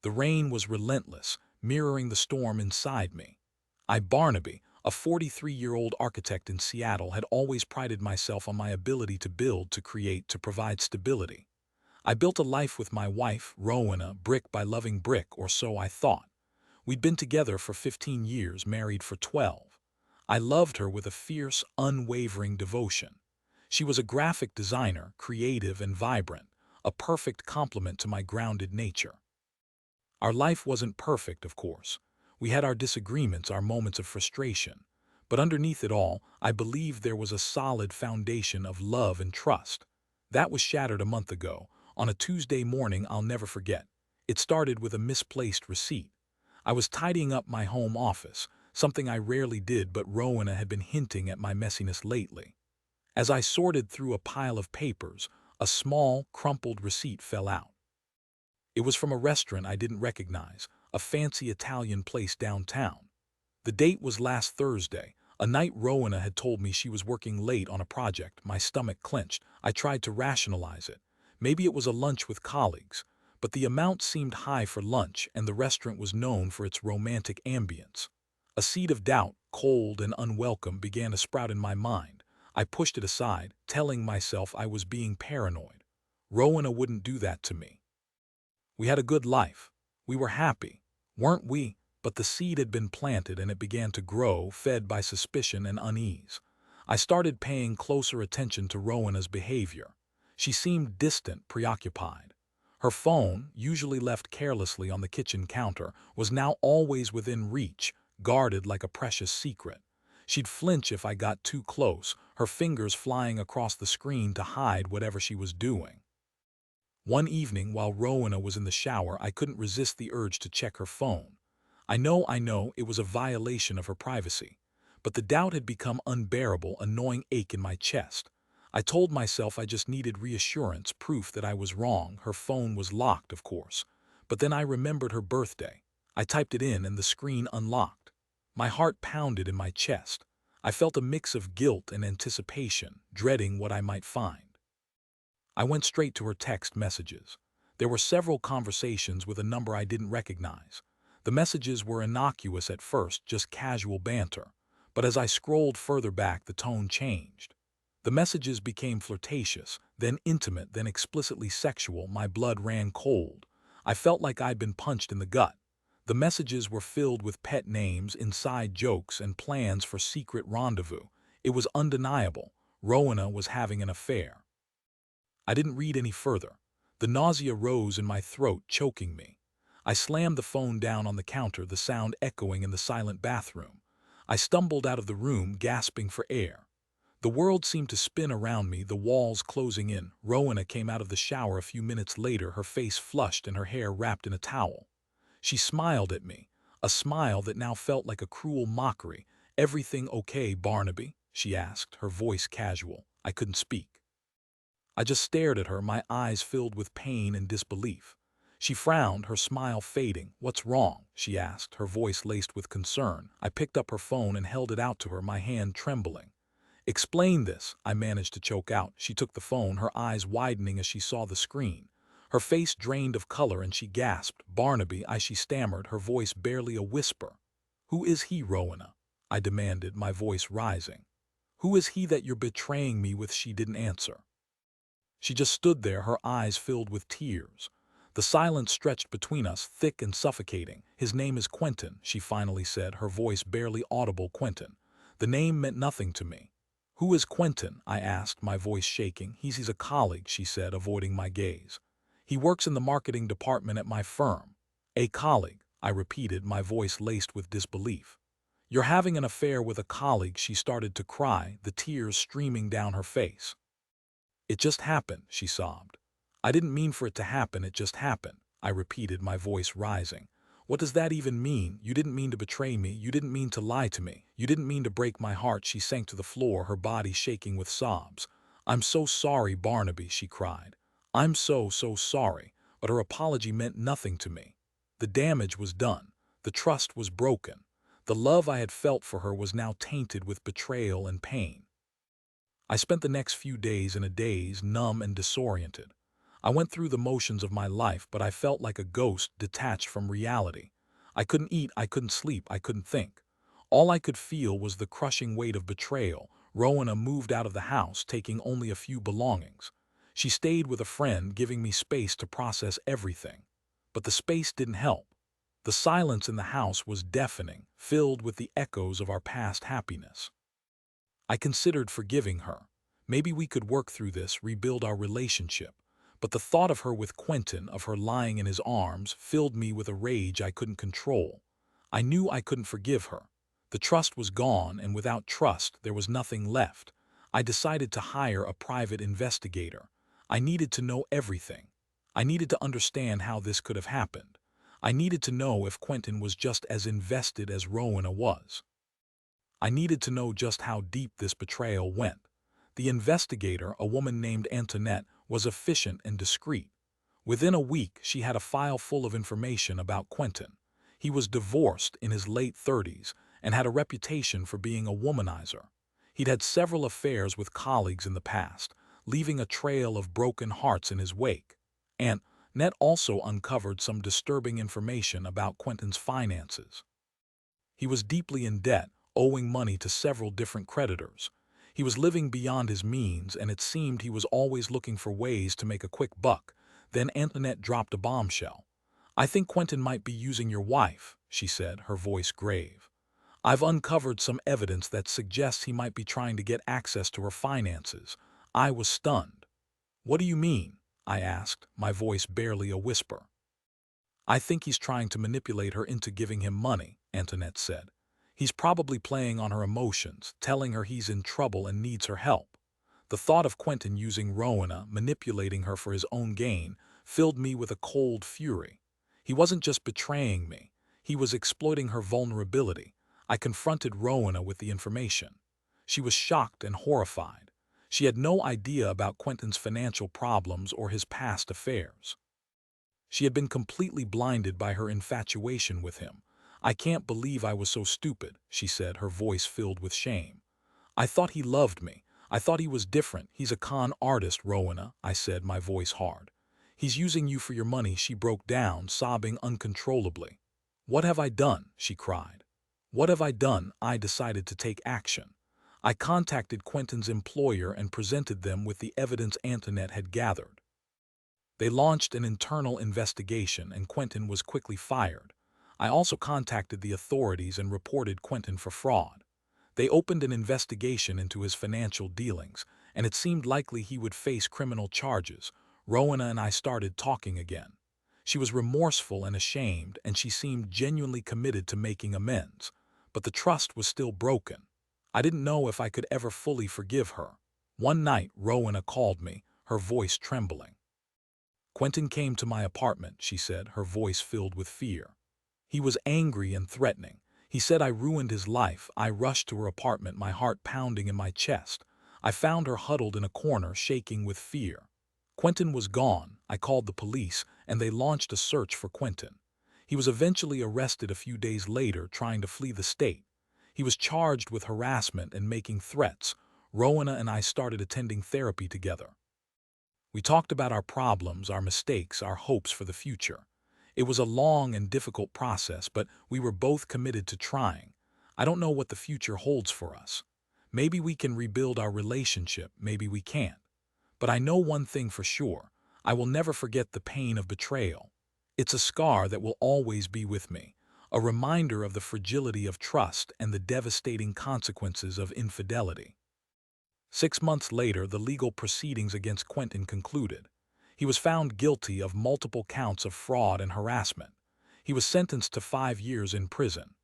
The rain was relentless, mirroring the storm inside me. Barnaby, a 43-year-old architect in Seattle, had always prided myself on my ability to build, to create, to provide stability. I built a life with my wife, Rowena, brick by loving brick, or so I thought. We'd been together for 15 years, married for 12. I loved her with a fierce, unwavering devotion. She was a graphic designer, creative and vibrant, a perfect complement to my grounded nature. Our life wasn't perfect, of course. We had our disagreements, our moments of frustration. But underneath it all, I believed there was a solid foundation of love and trust. That was shattered a month ago, on a Tuesday morning I'll never forget. It started with a misplaced receipt. I was tidying up my home office, something I rarely did, but Rowena had been hinting at my messiness lately. As I sorted through a pile of papers, a small, crumpled receipt fell out. It was from a restaurant I didn't recognize, a fancy Italian place downtown. The date was last Thursday, a night Rowena had told me she was working late on a project. My stomach clenched. I tried to rationalize it. Maybe it was a lunch with colleagues, but the amount seemed high for lunch, and the restaurant was known for its romantic ambience. A seed of doubt, cold and unwelcome, began to sprout in my mind. I pushed it aside, telling myself I was being paranoid. Rowena wouldn't do that to me. We had a good life. We were happy, weren't we? But the seed had been planted and it began to grow, fed by suspicion and unease. I started paying closer attention to Rowena's behavior. She seemed distant, preoccupied. Her phone, usually left carelessly on the kitchen counter, was now always within reach, guarded like a precious secret. She'd flinch if I got too close, her fingers flying across the screen to hide whatever she was doing. One evening, while Rowena was in the shower, I couldn't resist the urge to check her phone. I know, it was a violation of her privacy. But the doubt had become unbearable, a gnawing ache in my chest. I told myself I just needed reassurance, proof that I was wrong. Her phone was locked, of course. But then I remembered her birthday. I typed it in and the screen unlocked. My heart pounded in my chest. I felt a mix of guilt and anticipation, dreading what I might find. I went straight to her text messages. There were several conversations with a number I didn't recognize. The messages were innocuous at first, just casual banter. But as I scrolled further back, the tone changed. The messages became flirtatious, then intimate, then explicitly sexual. My blood ran cold. I felt like I'd been punched in the gut. The messages were filled with pet names, inside jokes, and plans for secret rendezvous. It was undeniable. Rowena was having an affair. I didn't read any further. The nausea rose in my throat, choking me. I slammed the phone down on the counter, the sound echoing in the silent bathroom. I stumbled out of the room, gasping for air. The world seemed to spin around me, the walls closing in. Rowena came out of the shower a few minutes later, her face flushed and her hair wrapped in a towel. She smiled at me, a smile that now felt like a cruel mockery. "Everything okay, Barnaby?" she asked, her voice casual. I couldn't speak. I just stared at her, my eyes filled with pain and disbelief. She frowned, her smile fading. "What's wrong?" she asked, her voice laced with concern. I picked up her phone and held it out to her, my hand trembling. "Explain this," I managed to choke out. She took the phone, her eyes widening as she saw the screen. Her face drained of color and she gasped. "Barnaby," she stammered, her voice barely a whisper. "Who is he, Rowena?" I demanded, my voice rising. "Who is he that you're betraying me with?" She didn't answer. She just stood there, her eyes filled with tears. The silence stretched between us, thick and suffocating. "His name is Quentin," she finally said, her voice barely audible. "Quentin." The name meant nothing to me. "Who is Quentin?" I asked, my voice shaking. He's a colleague," she said, avoiding my gaze. "He works in the marketing department at my firm." "A colleague," I repeated, my voice laced with disbelief. "You're having an affair with a colleague?" She started to cry, the tears streaming down her face. "It just happened," she sobbed. "I didn't mean for it to happen, it just happened," I repeated, my voice rising. "What does that even mean? You didn't mean to betray me, you didn't mean to lie to me, you didn't mean to break my heart." She sank to the floor, her body shaking with sobs. "I'm so sorry, Barnaby," she cried. "I'm so sorry," but her apology meant nothing to me. The damage was done. The trust was broken. The love I had felt for her was now tainted with betrayal and pain. I spent the next few days in a daze, numb and disoriented. I went through the motions of my life, but I felt like a ghost detached from reality. I couldn't eat, I couldn't sleep, I couldn't think. All I could feel was the crushing weight of betrayal. Rowena moved out of the house, taking only a few belongings. She stayed with a friend, giving me space to process everything. But the space didn't help. The silence in the house was deafening, filled with the echoes of our past happiness. I considered forgiving her. Maybe we could work through this, rebuild our relationship. But the thought of her with Quentin, of her lying in his arms, filled me with a rage I couldn't control. I knew I couldn't forgive her. The trust was gone, and without trust, there was nothing left. I decided to hire a private investigator. I needed to know everything. I needed to understand how this could have happened. I needed to know if Quentin was just as invested as Rowena was. I needed to know just how deep this betrayal went. The investigator, a woman named Antoinette, was efficient and discreet. Within a week, she had a file full of information about Quentin. He was divorced in his late 30s and had a reputation for being a womanizer. He'd had several affairs with colleagues in the past, leaving a trail of broken hearts in his wake. Antoinette also uncovered some disturbing information about Quentin's finances. He was deeply in debt, owing money to several different creditors. He was living beyond his means, and it seemed he was always looking for ways to make a quick buck. Then Antoinette dropped a bombshell. "I think Quentin might be using your wife," she said, her voice grave. "I've uncovered some evidence that suggests he might be trying to get access to her finances." I was stunned. "What do you mean?" I asked, my voice barely a whisper. "I think he's trying to manipulate her into giving him money," Antoinette said. "He's probably playing on her emotions, telling her he's in trouble and needs her help." The thought of Quentin using Rowena, manipulating her for his own gain, filled me with a cold fury. He wasn't just betraying me. He was exploiting her vulnerability. I confronted Rowena with the information. She was shocked and horrified. She had no idea about Quentin's financial problems or his past affairs. She had been completely blinded by her infatuation with him. "I can't believe I was so stupid," she said, her voice filled with shame. "I thought he loved me. I thought he was different. He's a con artist, Rowena," I said, my voice hard. "He's using you for your money." She broke down, sobbing uncontrollably. "What have I done?" she cried. "What have I done?" I decided to take action. I contacted Quentin's employer and presented them with the evidence Antoinette had gathered. They launched an internal investigation, and Quentin was quickly fired. I also contacted the authorities and reported Quentin for fraud. They opened an investigation into his financial dealings, and it seemed likely he would face criminal charges. Rowena and I started talking again. She was remorseful and ashamed, and she seemed genuinely committed to making amends. But the trust was still broken. I didn't know if I could ever fully forgive her. One night, Rowena called me, her voice trembling. "Quentin came to my apartment," she said, her voice filled with fear. "He was angry and threatening. He said I ruined his life." I rushed to her apartment, my heart pounding in my chest. I found her huddled in a corner, shaking with fear. Quentin was gone. I called the police, and they launched a search for Quentin. He was eventually arrested a few days later, trying to flee the state. He was charged with harassment and making threats. Rowena and I started attending therapy together. We talked about our problems, our mistakes, our hopes for the future. It was a long and difficult process, but we were both committed to trying. I don't know what the future holds for us. Maybe we can rebuild our relationship, maybe we can't. But I know one thing for sure: I will never forget the pain of betrayal. It's a scar that will always be with me, a reminder of the fragility of trust and the devastating consequences of infidelity. 6 months later, the legal proceedings against Quentin concluded. He was found guilty of multiple counts of fraud and harassment. He was sentenced to 5 years in prison.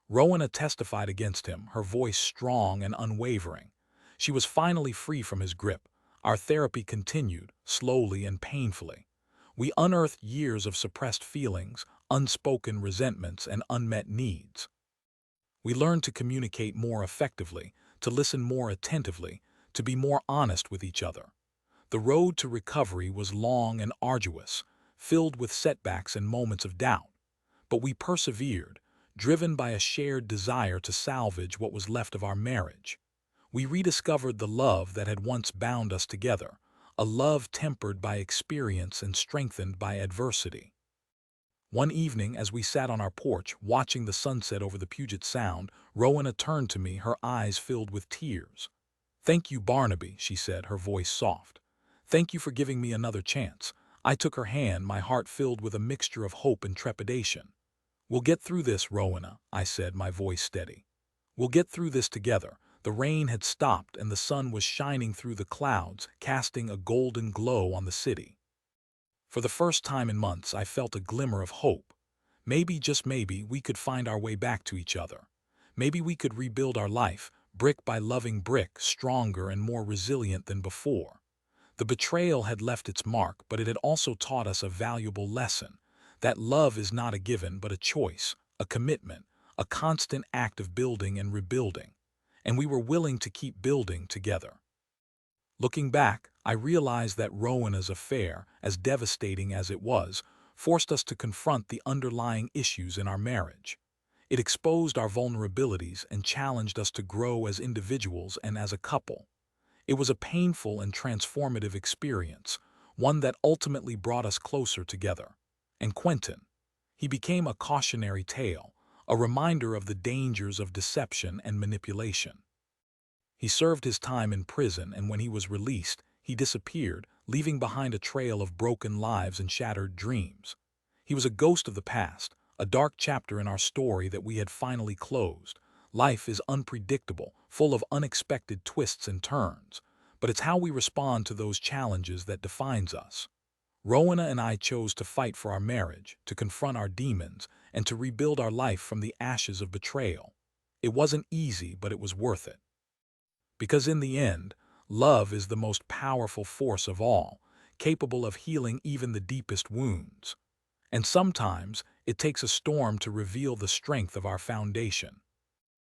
Rowena testified against him, her voice strong and unwavering. She was finally free from his grip. Our therapy continued, slowly and painfully. We unearthed years of suppressed feelings, unspoken resentments, and unmet needs. We learned to communicate more effectively, to listen more attentively, to be more honest with each other. The road to recovery was long and arduous, filled with setbacks and moments of doubt. But we persevered, driven by a shared desire to salvage what was left of our marriage. We rediscovered the love that had once bound us together, a love tempered by experience and strengthened by adversity. One evening, as we sat on our porch watching the sunset over the Puget Sound, Rowena turned to me, her eyes filled with tears. "Thank you, Barnaby," she said, her voice soft. "Thank you for giving me another chance." I took her hand, my heart filled with a mixture of hope and trepidation. "We'll get through this, Rowena," I said, my voice steady. "We'll get through this together." The rain had stopped and the sun was shining through the clouds, casting a golden glow on the city. For the first time in months, I felt a glimmer of hope. Maybe, just maybe, we could find our way back to each other. Maybe we could rebuild our life, brick by loving brick, stronger and more resilient than before. The betrayal had left its mark, but it had also taught us a valuable lesson: that love is not a given but a choice, a commitment, a constant act of building and rebuilding. And we were willing to keep building together. Looking back, I realized that Rowena's affair, as devastating as it was, forced us to confront the underlying issues in our marriage. It exposed our vulnerabilities and challenged us to grow as individuals and as a couple. It was a painful and transformative experience, one that ultimately brought us closer together. And Quentin, he became a cautionary tale, a reminder of the dangers of deception and manipulation. He served his time in prison, and when he was released, he disappeared, leaving behind a trail of broken lives and shattered dreams. He was a ghost of the past, a dark chapter in our story that we had finally closed. Life is unpredictable, full of unexpected twists and turns, but it's how we respond to those challenges that defines us. Rowena and I chose to fight for our marriage, to confront our demons, and to rebuild our life from the ashes of betrayal. It wasn't easy, but it was worth it. Because in the end, love is the most powerful force of all, capable of healing even the deepest wounds. And sometimes, it takes a storm to reveal the strength of our foundation.